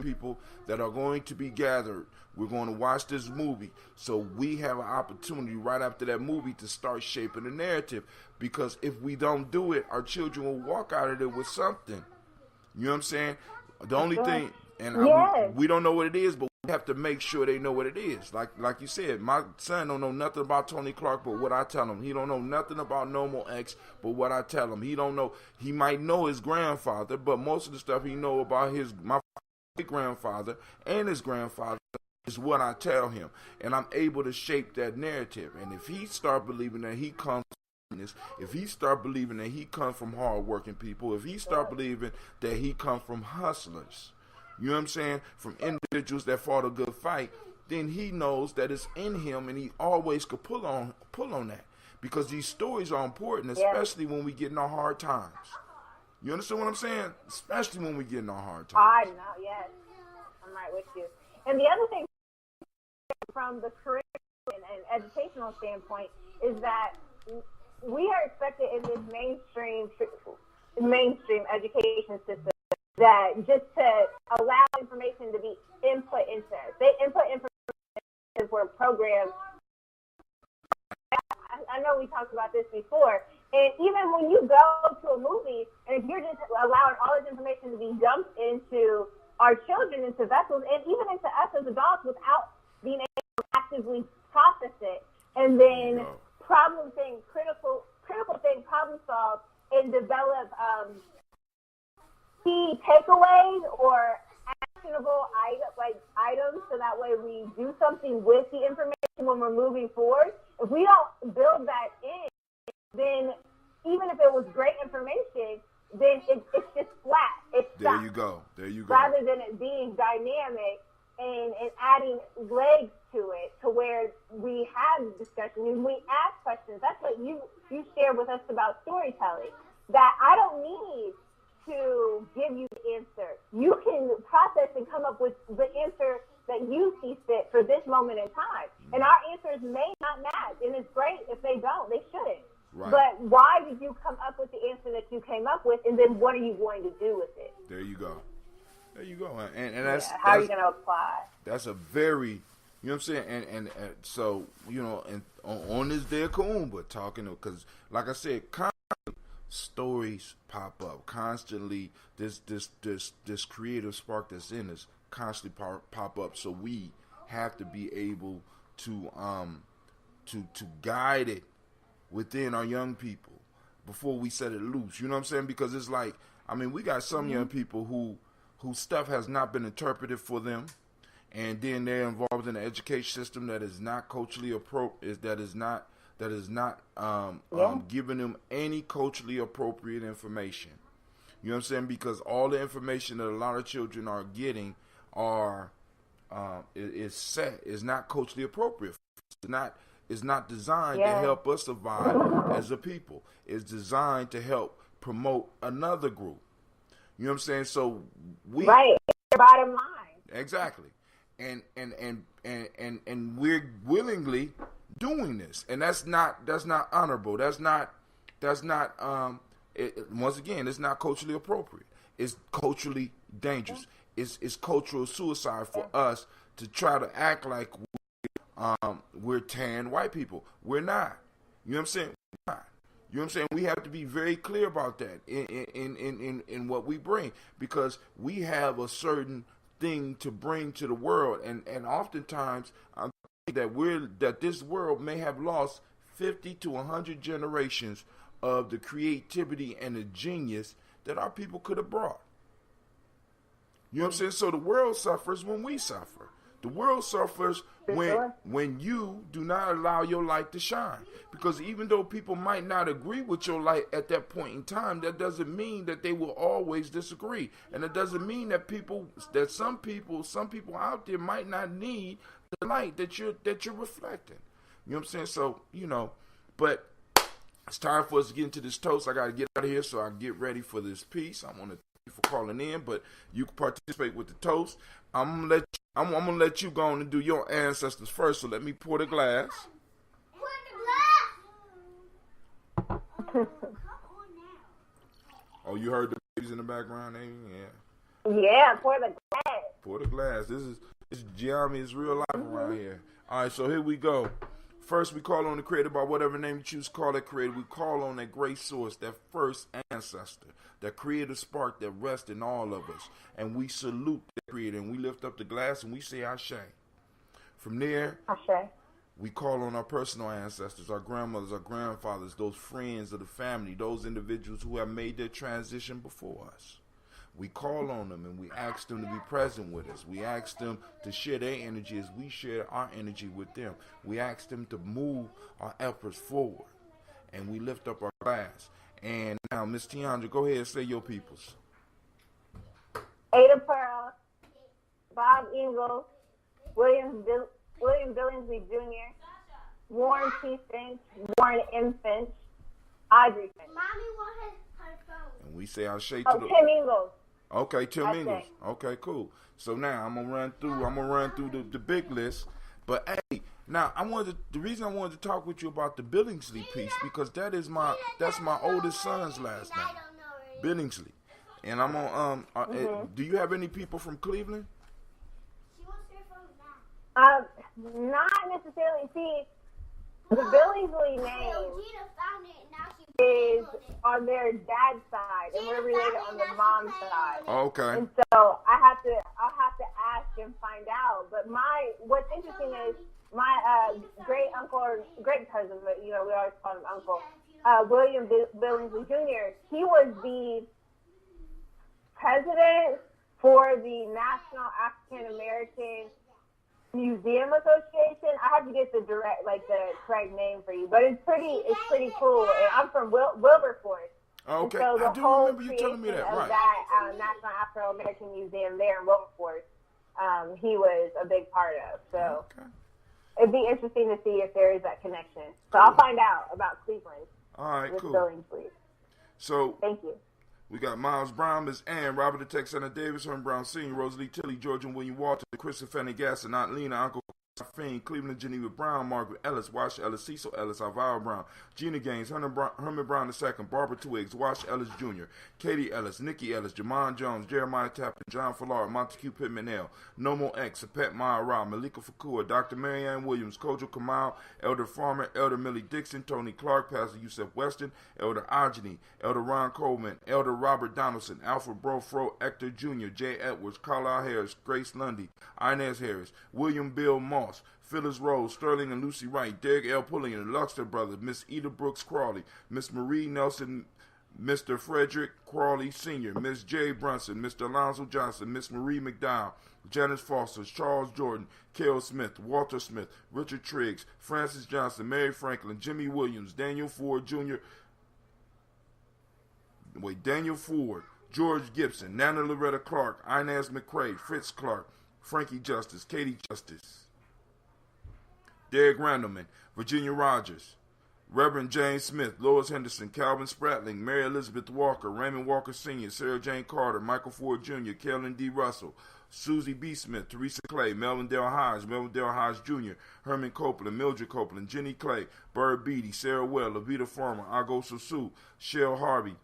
people that are going to be gathered. We're going to watch this movie. So we have an opportunity right after that movie to start shaping the narrative. Because if we don't do it, our children will walk out of there with something. You know what I'm saying? The only thing, and we don't know what it is, but we have to make sure they know what it is. Like you said, my son don't know nothing about Tony Clark but what I tell him. He don't know nothing about Normal X but what I tell him. He don't know. He might know his grandfather, but most of the stuff he know about my grandfather and his grandfather is what I tell him. And I'm able to shape that narrative. And if he start believing that he comes from this, if he start believing that he comes from hard-working people, if he start believing that he comes from hustlers, you know what I'm saying, from individuals that fought a good fight, then he knows that it's in him, and he always could pull on that, because these stories are important, especially when we get in our hard times. You understand what I'm saying? Especially when we get in our hard times. I know, yes. I'm right with you. And the other thing from the curriculum and educational standpoint is that we are expected in this mainstream education system that just to allow information to be input into us. They input information for programs. I know we talked about this before. And even when you go to a movie, and if you're just allowing all this information to be dumped into our children, into vessels, and even into us as adults without being able to actively process it, and then problem solve, and develop key takeaways or actionable items, so that way we do something with the information when we're moving forward. If we don't build that in, then even if it was great information, then it's just flat. It's there you go. Rather than it being dynamic and adding legs to it, to where we have discussion and we ask questions. That's what you shared with us about storytelling. That I don't need to give you the answer. You can process and come up with the answer that you see fit for this moment in time. And our answers may not match, and it's great if they don't. They shouldn't. Right. But why did you come up with the answer that you came up with, and then what are you going to do with it? There you go. And that's how are you going to apply? That's a very, you know what I'm saying? And so, you know, and on this day of Kuumba, talking, because like I said, constantly stories pop up. Constantly, this creative spark that's in us constantly pop up. So we have to be able to guide it within our young people before we set it loose. You know what I'm saying? Because it's like, I mean, we got some young people whose stuff has not been interpreted for them, and then they're involved in an education system that is not culturally appropriate, that is not giving them any culturally appropriate information. You know what I'm saying? Because all the information that a lot of children are getting is not culturally appropriate. It's not designed to help us survive as a people. It's designed to help promote another group. You know what I'm saying? So right, bottom line. Exactly. And we're willingly doing this. And that's not honorable. That's not once again, it's not culturally appropriate. It's culturally dangerous. It's cultural suicide for us to try to act like we're tan white people. We're not. You know what I'm saying? We're not. You know what I'm saying? We have to be very clear about that in what we bring, because we have a certain thing to bring to the world, and oftentimes I'm thinking that this world may have lost 50 to 100 generations of the creativity and the genius that our people could have brought. You know what I'm saying? So the world suffers when we suffer. The world suffers when you do not allow your light to shine. Because even though people might not agree with your light at that point in time, that doesn't mean that they will always disagree. And it doesn't mean that some people out there might not need the light that you're reflecting. You know what I'm saying? So, you know, but it's time for us to get into this toast. I got to get out of here so I can get ready for this piece. I want to thank you for calling in, but you can participate with the toast. I'm gonna let you go on and do your ancestors first. So let me pour the glass. Oh, you heard the babies in the background, Amy? Yeah. Yeah, pour the glass. Pour the glass. This is Gye-Nyame. It's real life around here. All right, so here we go. First, we call on the Creator by whatever name you choose to call that Creator. We call on that great source, that first ancestor, that creative spark that rests in all of us. And we salute the Creator, and we lift up the glass, and we say Ashe. From there, Ashe. We call on our personal ancestors, our grandmothers, our grandfathers, those friends of the family, those individuals who have made their transition before us. We call on them and we ask them to be present with us. We ask them to share their energy as we share our energy with them. We ask them to move our efforts forward. And we lift up our glass. And now, Miss Tiandra, go ahead and say your peoples. Ada Pearl, Bob Ingalls, William Billingsley Jr., Warren T. Finch, Warren M. Finch, Audrey Finch. Mommy wants her phone. And we say our shade Oh, to the. Tim Ingalls. Okay, Tim That's Ingalls. it. Okay, cool. So now I'm gonna run through the big list. But hey, now the reason I wanted to talk with you about the Billingsley piece because that's my oldest son's last name, Billingsley. And I'm on do you have any people from Cleveland? She wants her phone back. Not necessarily. See, the Billingsley name Gina found it and now she is Googled it. on their dad's side, and we're related on the mom's side. Okay. And so I'll have to ask and find out. But what's interesting is my great uncle or great cousin, but we always call him uncle, William Billingsley Jr. He was the president for the National African American Museum Association. I have to get the correct name for you, but it's pretty cool. And I'm from Wilberforce. Okay, And so I the do whole remember you telling me that, creation of right? that National Afro American Museum there in Wilberforce, he was a big part of. So Okay. it'd be interesting to see if there is that connection. So I'll find out about Cleveland All right, with cool. Billingsley. So Thank you. we got Miles Brown, Miss Ann, Robert the Texana Davis, Herman Brown Sr., Rosalie Tilley, George and William Walter, Christopher Fanny Gasson, Aunt Lena, Uncle Fiend, Cleveland Geneva Brown, Margaret Ellis, Wash Ellis, Cecil Ellis, Alvaro Brown, Gina Gaines, Herman Brown II, Barbara Twiggs, Wash Ellis Jr., Katie Ellis, Nikki Ellis, Jamon Jones, Jeremiah Tappan, John Fallard, Montague Pittman L, Nomo X, Pet Maya Ra, Malika Fakua, Dr. Marianne Williams, Kojo Kamal, Elder Farmer, Elder Millie Dixon, Tony Clark, Pastor Yusef Weston, Elder Ajani, Elder Ron Coleman, Elder Robert Donaldson, Alfred Brofro, Hector Jr., Jay Edwards, Carlisle Harris, Grace Lundy, Inez Harris, William Bill Moss, Phyllis Rose, Sterling and Lucy Wright, Derek L. Pulliam, the Luxter brothers, Miss Eda Brooks Crawley, Miss Marie Nelson, Mr. Frederick Crawley Sr., Miss J. Brunson, Mr. Alonzo Johnson, Miss Marie McDowell, Janice Foster, Charles Jordan, Cale Smith, Walter Smith, Richard Triggs, Francis Johnson, Mary Franklin, Jimmy Williams, Daniel Ford, George Gibson, Nana Loretta Clark, Inez McCrae, Fritz Clark, Frankie Justice, Katie Justice, Derek Randleman, Virginia Rogers, Reverend James Smith, Lois Henderson, Calvin Spratling, Mary Elizabeth Walker, Raymond Walker Sr., Sarah Jane Carter, Michael Ford Jr., Carolyn D. Russell, Susie B. Smith, Teresa Clay, Melvin Dale Hodge, Jr., Herman Copeland, Mildred Copeland, Jenny Clay, Bird Beatty, Sarah Well, Levita Farmer, Ago Sue, Shell Harvey,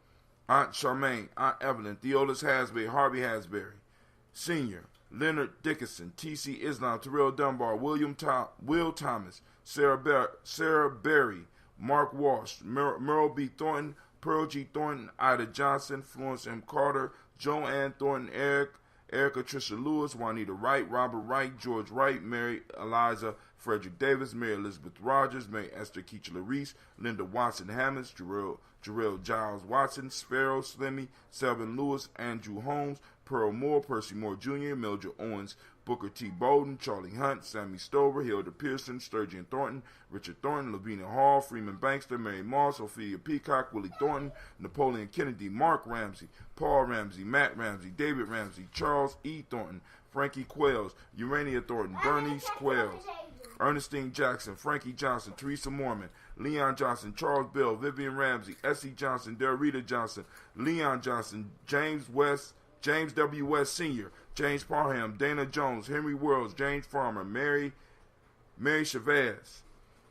Aunt Charmaine, Aunt Evelyn, Theolis Hasbury, Harvey Hasbury, Sr., Leonard Dickinson, T.C. Islam, Terrell Dunbar, Will Thomas, Sarah Berry, Mark Walsh, Merle B. Thornton, Pearl G. Thornton, Ida Johnson, Florence M. Carter, Joanne Thornton, Erica Tricia Lewis, Juanita Wright, Robert Wright, George Wright, Mary Eliza Frederick Davis, Mary Elizabeth Rogers, Mary Esther Keachler Reese, Linda Watson Hammonds, Jarrell Giles Watson, Sparrow Slimmy, Selvin Lewis, Andrew Holmes, Pearl Moore, Percy Moore Jr., Mildred Owens, Booker T. Bowden, Charlie Hunt, Sammy Stover, Hilda Pearson, Sturgeon Thornton, Richard Thornton, Lavina Hall, Freeman Bankster, Mary Moss, Ophelia Peacock, Willie Thornton, Napoleon Kennedy, Mark Ramsey, Paul Ramsey, Matt Ramsey, David Ramsey, Charles E. Thornton, Frankie Quails, Urania Thornton, Bernice Quails, Ernestine Jackson, Frankie Johnson, Teresa Mormon, Leon Johnson, Charles Bell, Vivian Ramsey, S.E. Johnson, Darita Johnson, Leon Johnson, James W. West Sr., James Parham, Dana Jones, Henry Worlds, James Farmer, Mary Chavez,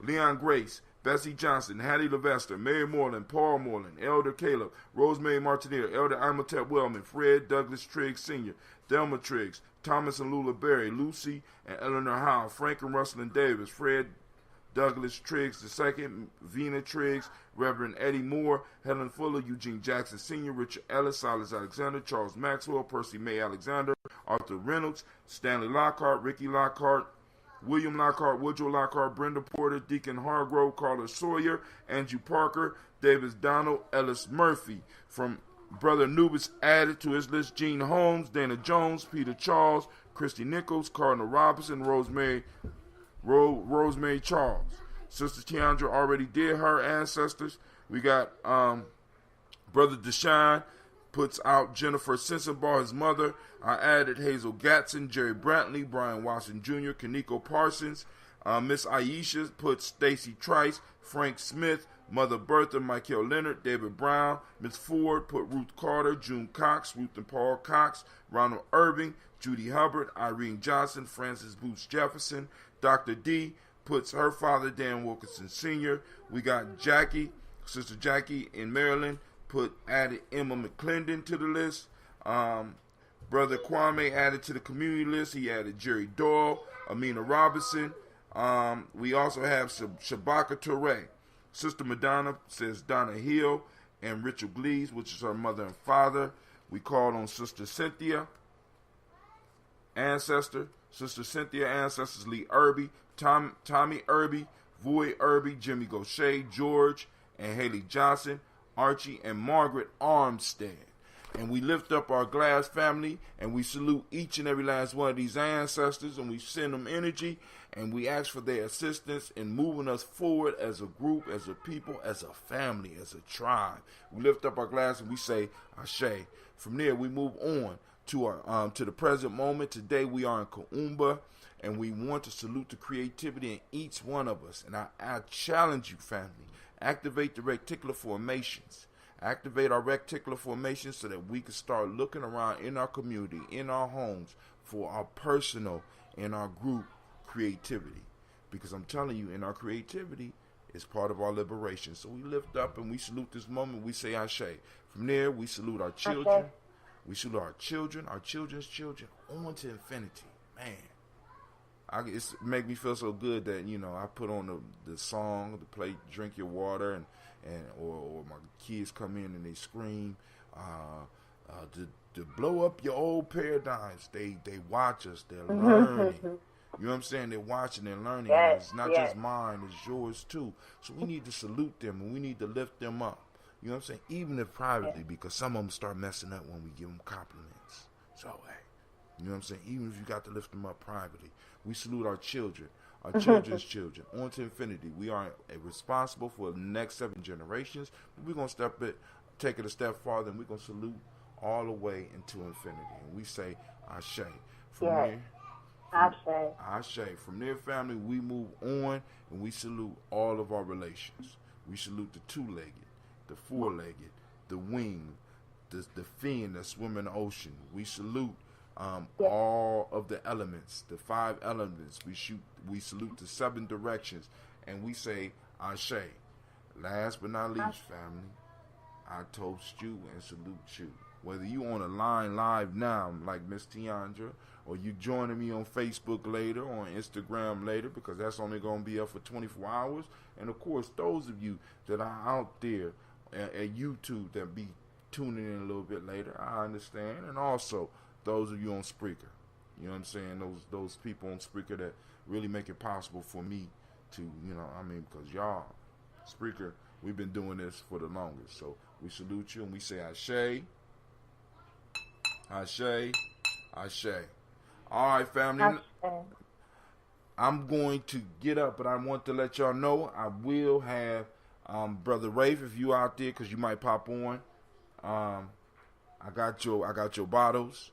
Leon Grace, Bessie Johnson, Hattie Levester, Mary Moreland, Paul Moreland, Elder Caleb, Rosemary Martineer, Elder Imhotep Wellman, Fred Douglas Triggs Sr., Delma Triggs, Thomas and Lula Berry, Lucy and Eleanor Howe, Frank and Russell Davis, Fred Douglas Triggs II, Vina Triggs, Reverend Eddie Moore, Helen Fuller, Eugene Jackson Sr., Richard Ellis, Silas Alexander, Charles Maxwell, Percy May Alexander, Arthur Reynolds, Stanley Lockhart, Ricky Lockhart, William Lockhart, Woodrow Lockhart, Brenda Porter, Deacon Hargrove, Carla Sawyer, Andrew Parker, Davis Donald, Ellis Murphy. From Brother Nubis added to his list Gene Holmes, Dana Jones, Peter Charles, Christy Nichols, Cardinal Robinson, Rosemary Charles. Sister Tiandra already did her ancestors. We got Brother Deshaun puts out Jennifer Sensenbar, his mother. I added Hazel Gatson, Jerry Brantley, Brian Watson Jr., Kaneko Parsons. Miss Aisha puts Stacy Trice, Frank Smith, Mother Bertha, Michael Leonard, David Brown. Miss Ford put Ruth Carter, June Cox, Ruth and Paul Cox, Ronald Irving, Judy Hubbard, Irene Johnson, Francis Boots Jefferson. Dr. D puts her father, Dan Wilkinson Sr. We got Jackie, Sister Jackie in Maryland, added Emma McClendon to the list. Brother Kwame added to the community list. He added Jerry Doyle, Amina Robinson. We also have Shabaka Touré. Sister Madonna says Donna Hill and Richard Glees, which is her mother and father. We called on Sister Cynthia, ancestor. Sister Cynthia, ancestors Lee Irby, Tommy Irby, Voy Irby, Jimmy Gaucher, George and Haley Johnson, Archie and Margaret Armstead. And we lift up our Glass family and we salute each and every last one of these ancestors, and we send them energy and we ask for their assistance in moving us forward as a group, as a people, as a family, as a tribe. We lift up our glass and we say Ashe. From there we move on to our to the present moment. Today we are in Kuumba, and we want to salute the creativity in each one of us. And I challenge you, family, activate the reticular formations. Activate our reticular formations so that we can start looking around in our community, in our homes, for our personal and our group creativity. Because I'm telling you, in our creativity is part of our liberation. So we lift up and we salute this moment. We say Ashe. From there, we salute our children. Okay. We salute our children, our children's children, on to infinity. Man, it make me feel so good that, you know, I put on the song to play Drink Your Water, and or my kids come in and they scream to blow up your old paradigms. They watch us. They're learning. You know what I'm saying? They're watching and learning. Yes, And it's not just mine, it's yours too. So we need to salute them and we need to lift them up. You know what I'm saying? Even if privately, because some of them start messing up when we give them compliments. So, hey, you know what I'm saying? Even if you got to lift them up privately, we salute our children, our children's children, on to infinity. We are responsible for the next 7 generations, but we're going to take it a step farther, and we're going to salute all the way into infinity. And we say, Ashe. Ashe. From there, family, we move on, and we salute all of our relations. We salute the 2-legged, the 4-legged, the winged, the fin that swim in the ocean. We salute all of the elements, the 5 elements. We salute the 7 directions, and we say Ashe. Last but not least, family, I toast you and salute you. Whether you on a line live now, like Miss Tiandra, or you joining me on Facebook later, or on Instagram later, because that's only going to be up for 24 hours. And, of course, those of you that are out there at YouTube that be tuning in a little bit later, I understand. And also those of you on Spreaker, you know what I'm saying, those people on Spreaker that really make it possible for me to, you know, I mean, because y'all, Spreaker, we've been doing this for the longest. So we salute you and we say Ashe, Ashe, Ashe. All right, family. Ashe. I'm going to get up, but I want to let y'all know I will have Brother Rafe, if you out there, because you might pop on. I got your bottles.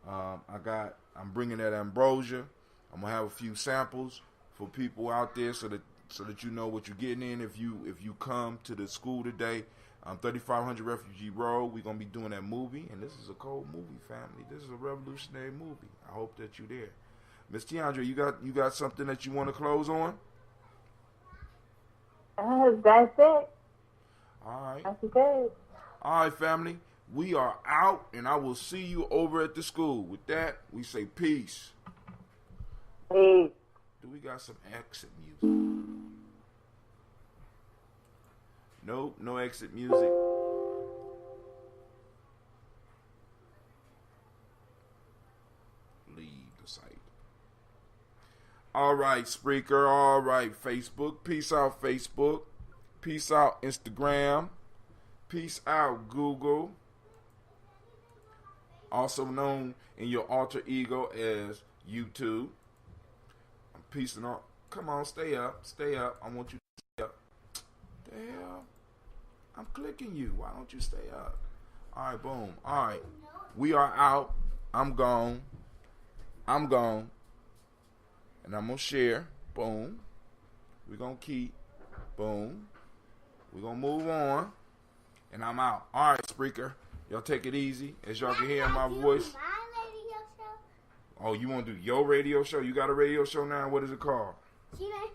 I'm bringing that ambrosia. I'm gonna have a few samples for people out there so that you know what you're getting in if you come to the school today. 3500 Refugee Road. We're gonna be doing that movie, and this is a cold movie, family. This is a revolutionary movie. I hope that you're there. Miss Tiandra, you got something that you want to close on? That's it. All right. That's good. All right, family. We are out, and I will see you over at the school. With that, we say peace. Peace. Do we got some exit music? Nope, no exit music. Leave the site. All right, Spreaker. All right, Facebook. Peace out, Facebook. Peace out, Instagram. Peace out, Google. Also known in your alter ego as YouTube. I'm peacing out. Come on, stay up. Stay up. I want you to stay up. The hell? I'm clicking you. Why don't you stay up? All right, boom. All right. We are out. I'm gone. And I'm going to share. Boom. We're going to keep. Boom. We're going to move on. And I'm out. All right, Spreaker. Y'all take it easy. As y'all can hear my voice. Oh, you want to do your radio show? You got a radio show now? What is it called? Gye-Nyame